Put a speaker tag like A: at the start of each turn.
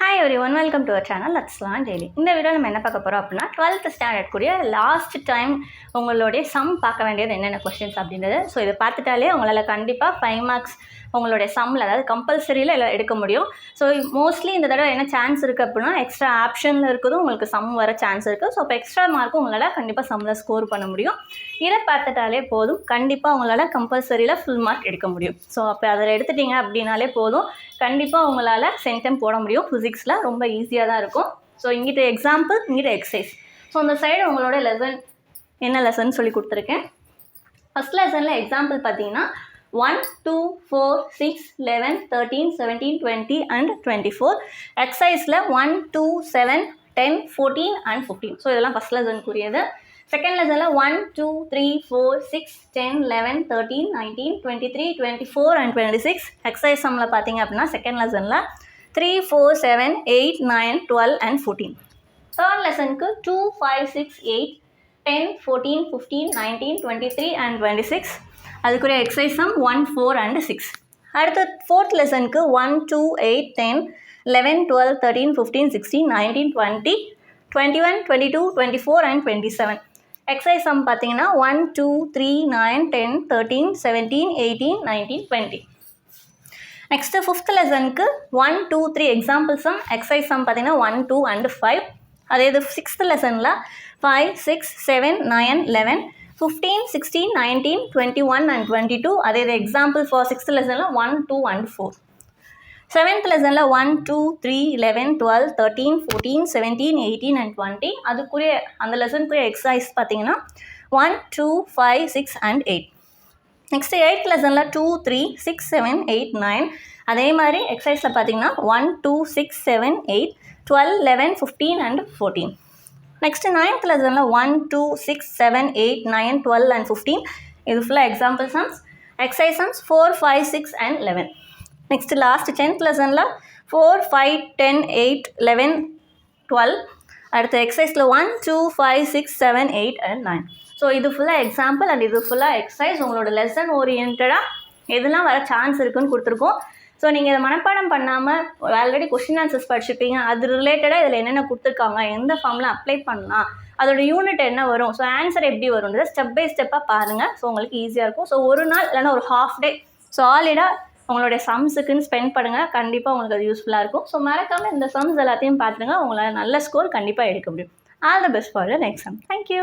A: Hi everyone, welcome to our channel Let's Learn Daily. இந்த video நம்ம என்ன பார்க்க போகிறோம் அப்படின்னா 12th ஸ்டாண்டர்ட் கூடிய லாஸ்ட் டைம் உங்களுடைய சம் பார்க்க வேண்டியது என்னென்ன கொஸ்டின்ஸ் அப்படின்றது. ஸோ இதை பார்த்துட்டாலே உங்களால் கண்டிப்பாக 5 மார்க்ஸ் உங்களுடைய சம்மில் அதாவது கம்பல்சரியில் எல்லாம் எடுக்க முடியும். ஸோ மோஸ்ட்லி இந்த தடவை என்ன சான்ஸ் இருக்குது அப்படின்னா எக்ஸ்ட்ரா ஆப்ஷனில் இருக்கிறதும் உங்களுக்கு சம் வர சான்ஸ் இருக்குது. ஸோ இப்போ எக்ஸ்ட்ரா மார்க்கும் உங்களால் கண்டிப்பாக சம்மில் ஸ்கோர் பண்ண முடியும். இதை பார்த்துட்டாலே போதும், கண்டிப்பாக உங்களால் கம்பல்சரியில் ஃபுல் மார்க் எடுக்க முடியும். ஸோ அப்போ அதில் எடுத்துட்டிங்க அப்படின்னாலே போதும், கண்டிப்பாக உங்களால் சென்டம் போட முடியும். ஃபிசிக்ஸில் ரொம்ப ஈஸியாக தான் இருக்கும். ஸோ இங்கிட்ட எக்ஸாம்பிள், இங்கிட்ட எக்ஸசைஸ். ஸோ அந்த சைடு உங்களோட லெசன் என்ன லெசன் சொல்லி கொடுத்துருக்கேன். ஃபஸ்ட் லெசனில் எக்ஸாம்பிள் பார்த்தீங்கன்னா 1, 2, 4, 6, 11, 13, 17, 20 and 24. எக்ஸசைஸில் 1, 2, 7, 10, 14 and 15. ஸோ இதெல்லாம் ஃபஸ்ட் லெசனுக்குரியது. செகண்ட் லெசனில் 1, 2, 3, 4, 6, 10, 11, 13, 19, 23, 24 and 26. எக்ஸசைஸ் சம்மில் பார்த்தீங்க அப்படின்னா செகண்ட் லெசனில் 3, 4, 7, 8, 9, 12 and 14. Third லெசனுக்கு 2, 5, 6, 8, 10, 14, 15, 19, 23 and 26. அதுக்குரிய எக்ஸசைஸ் சம் 1, 4 and 6. அடுத்து ஃபோர்த் லெசனுக்கு 1, 2, 8, 10, 11, 12, 13, 15, 16, 19, 20, 21, 22, 24 and 27. எக்ஸசைஸ் சம் பார்த்தீங்கன்னா 1, 2, 3, 9, 10, 13, 17, 18, 19, 20. நெக்ஸ்ட்டு ஃபிஃப்த் லெசனுக்கு 1, 2, 3 எக்ஸாம்பிள் சம். எக்ஸசைஸ் சம் பார்த்தீங்கன்னா 1, 2 and 5. அதே இது சிக்ஸ்த் லெசனில் 5, 6, 7, 9, 11, 15, 16, 19, 21 and 22. அதே இது எக்ஸாம்பிள் ஃபார் சிக்ஸ்த் லெசனில் 1, 2 and 4. செவன்த் லெசனில் 1, 2, 3, 11, 12, 13, 14, 17, 18 and 20. அதுக்குரிய அந்த லெசனுக்குரிய எக்ஸசைஸ் பார்த்தீங்கன்னா 1, 2, 5, 6 and 8. நெக்ஸ்ட்டு எயித் லெசனில் 2, 3, 6, 7, 8, 9. அதே மாதிரி எக்ஸசைஸில் பார்த்தீங்கன்னா 1, 2, 6, 7, 8, 12, 11, 15 and 14. நெக்ஸ்ட்டு நைன்த் லெசனில் 1, 2, 6, 7, 8, 9, 12 and 15. இது ஃபுல்லாக example sums. Exercise sums 4, 5, 6 and 11. Next last 10th லெசனில் 4, 5, 10, 8, 11, 12. அடுத்த எக்ஸசைஸில் 1, 2, 5, 6, 7, 8 and 9. ஸோ இது ஃபுல்லாக எக்ஸாம்பிள் அண்ட் இது ஃபுல்லாக எக்ஸசைஸ். உங்களோட லெசன் ஓரியன்டாக எதெல்லாம் வர சான்ஸ் இருக்குதுன்னு கொடுத்துருக்கோம். ஸோ நீங்கள் இதை மனப்பாடம் பண்ணாமல் ஆல்ரெடி கொஸ்டின் ஆன்சர்ஸ் படிச்சுருப்பீங்க. அது ரிலேட்டடாக இதில் என்னென்ன கொடுத்துருக்காங்க, எந்த ஃபார்மில் அப்ளை பண்ணலாம், அதோட யூனிட் என்ன வரும், ஸோ ஆன்சர் எப்படி வரும்ன்றதை ஸ்டெப் பை ஸ்டெப்பாக பாருங்கள். ஸோ உங்களுக்கு ஈஸியாக இருக்கும். ஸோ ஒரு நாள் இல்லைன்னா ஒரு ஹாஃப் டே சாலிடாக உங்களுடைய சம்ஸுக்குன்னு ஸ்பெண்ட் பண்ணுங்கள். கண்டிப்பாக உங்களுக்கு அது யூஸ்ஃபுல்லாக இருக்கும். ஸோ மறக்காமல் இந்த சம்ஸ் எல்லாத்தையும் பார்த்துருங்க. உங்களால் நல்ல ஸ்கோர் கண்டிப்பாக எடுக்க முடியும். All the best for the next sum. Thank you.